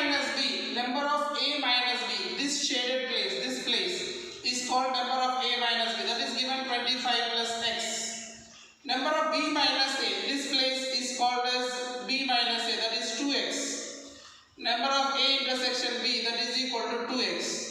minus B, number of A minus B, this shaded place, this place is called number of A minus B, that is given 25 plus X. Number of B minus A, this place is called as B minus A, that is 2X. Number of A intersection B, that is equal to 2X.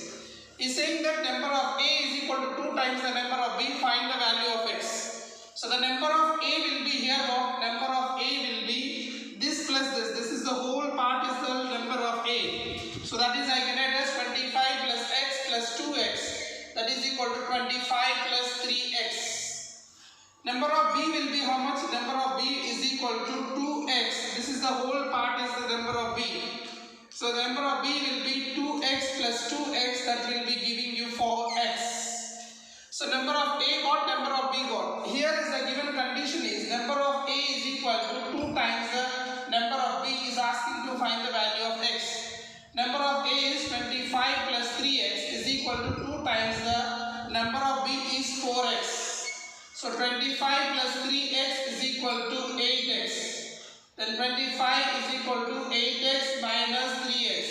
Is saying that number of A is equal to 2 times the number of B, find the value of X. So the number of A will be here, what? Number of A will be this plus this. This is the whole part is the number of A. So that is I can write as 25 plus X plus 2X. That is equal to 25 plus 3X. Number of B will be how much? Number of B is equal to 2X. This is the whole part is the number of B. So the number of B will be 2X plus 2X, that will be giving you 4X. So number of A got, number of B got. Here is the given condition is number of A is equal to 2 times the number of B is asking to find the value of X. Number of A is 25 plus 3X is equal to 2 times the number of B is 4X. So 25 plus 3X is equal to 8X. Then 25 is equal to 8X minus 3X.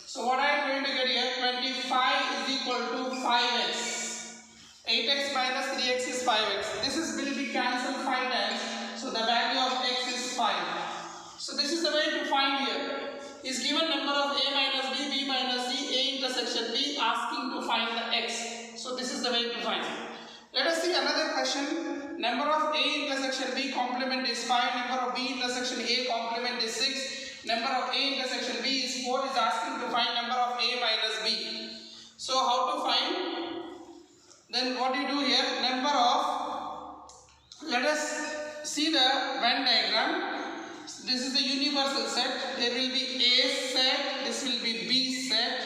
So what I am going to get here, 25 is equal to 5X. 8X minus 3X is 5X. This is will be cancelled 5 times. So the value of X is 5. So this is the way to find here. Is given number of A minus B, B minus C, A intersection B, asking to find the X. So this is the way to find it. Let us see another question. Number of A intersection B complement is 5. Number of B intersection A complement is 6. Number of A intersection B is 4. Is asking to find number of A minus B. So how to find? Then what do you do here? Number of, let us see the Venn diagram. This is the universal set. There will be A set. This will be B set.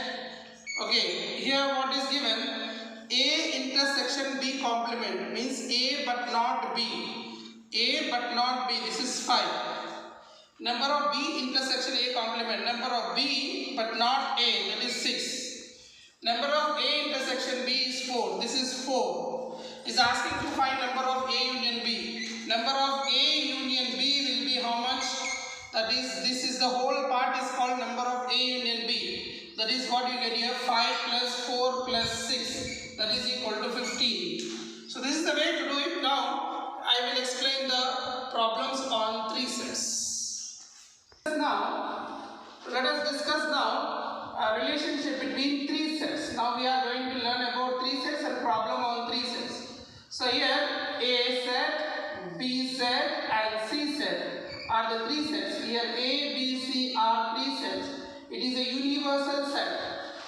Okay. Here what is given? A intersection B complement means A but not B. A but not B. This is 5. Number of B intersection A complement. Number of B but not A. That is 6. Number of A intersection B is 4. This is 4. Is asking to find number of A union B. Number of A union B will be how much? That is, this is the whole part is called number of A union B. That is what you get here, 5 plus 4 plus 6. That is equal to 15. So this is the way to do it. Now I will explain the problems on 3 sets. Now let us discuss now a relationship between 3 sets. Now we are going to learn about 3 sets and problem on 3 sets. So here A set, B set and C set are the 3 sets. Here A, B, C are 3 sets. It is a universal set.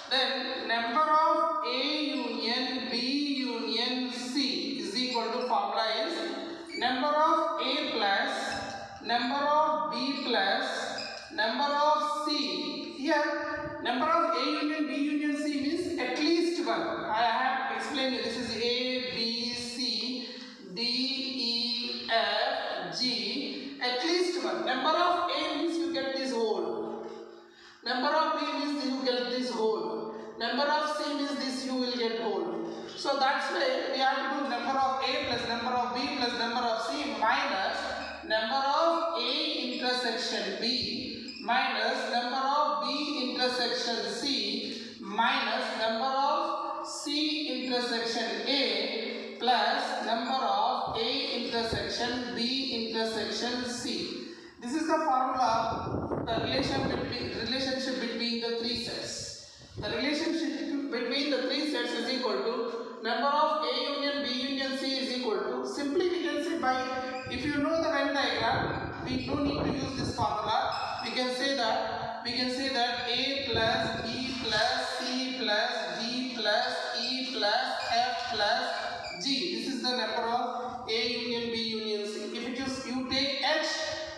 Then number of A union B union C is equal to formula is number of A plus, number of B plus, number of C. Here number of A union B union C means at least one. I have explained you. This is A, B, C, D, E, F, G. At least one. Number of A means you get this whole. Number of B means you get this whole. Number of C means this you will get whole. So that's why we have to do number of A plus number of B plus number of C minus number of A intersection B minus number of B intersection C minus number of C intersection A plus number of A intersection B intersection C. This is the formula, the relationship between the 3 sets. The relationship between the 3 sets is equal to number of A union B union C is equal to, simply we can say by, if you know the Venn diagram, we don't need to use this formula. We can say that A plus B plus C plus D plus E plus F plus G. This is the number of A union B union C. If you take H,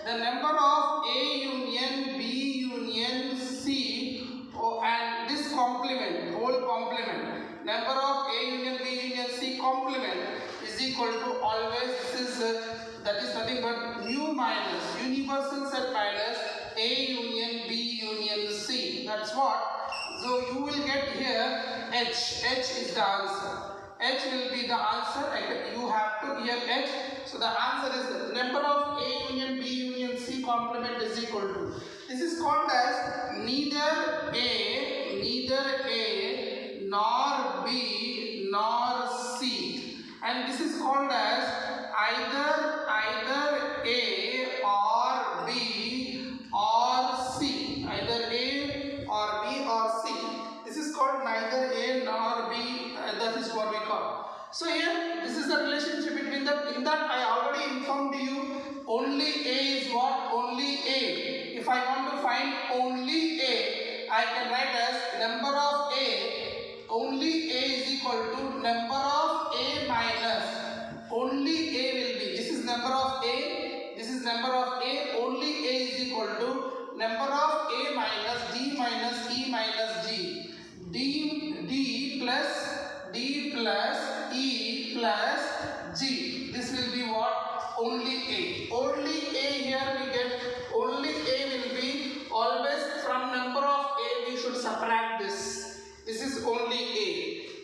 the number of A union B union C and this complement, whole complement, number of A union B union C complement is equal to always, this is that is nothing but mu minus universal set minus A union B union C. That's what. So you will get here H. H is the answer. H will be the answer. You have to here H. So the answer is the number of A union B union C complement is equal to. This is called as neither A nor B nor C, and this is called as either A or B or C, either A or B or C. This is called neither A nor B, that is what we call. So here this is the relationship between that. In that I already informed you only A is what? Only A. If I want to find only A, I can write as number of A. Only A is equal to number of A minus. Only A will be. This is number of A. This is number of A. Only A is equal to number of A minus D minus E minus G. D plus E plus G. This will be what? Only A. Only A here we get. Only A will be always from number of A we should subtract this. This is only A.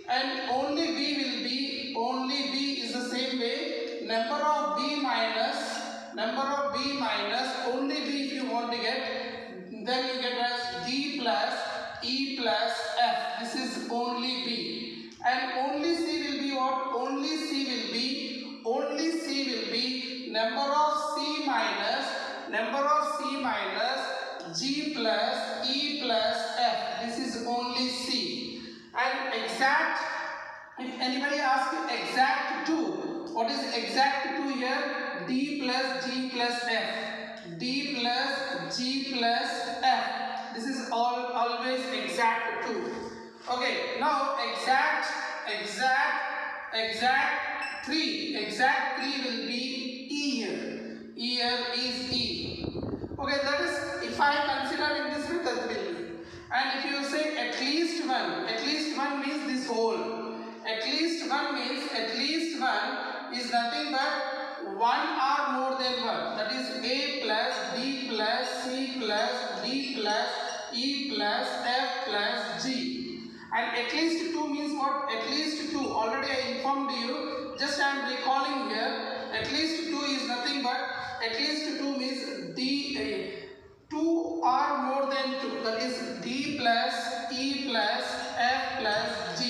And only B will be. Only B is the same way. Number of B minus. Only B if you want to get. Then you get as D plus E plus F. This is only B. And only C will be what? Only C will be number of C minus G plus E plus F. This is only C. And exact, if anybody asks you exact 2, what is exact 2 here? D plus G plus F. D plus G plus F. This is always exact 2. Okay, now exact 3. Exact 3 will be E here. Here is E. Okay, that is if I consider in this way, that will be. And if you say at least one means this whole. At least one is nothing but one or more than one. That is A plus B plus C plus D plus E plus F plus G. And at least 2 means what? At least 2. Already I informed you. Just I am recalling here. At least 2 is nothing but at least 2 means D. 2 or more than 2. That is D plus E plus F plus G.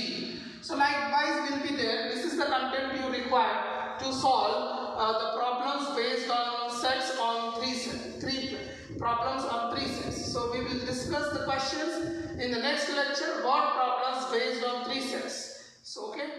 So likewise will be there. This is the content you require to solve the problems based on sets on 3 problems on 3 sets. So we will discuss the questions in the next lecture. What problems based on 3 sets. So okay.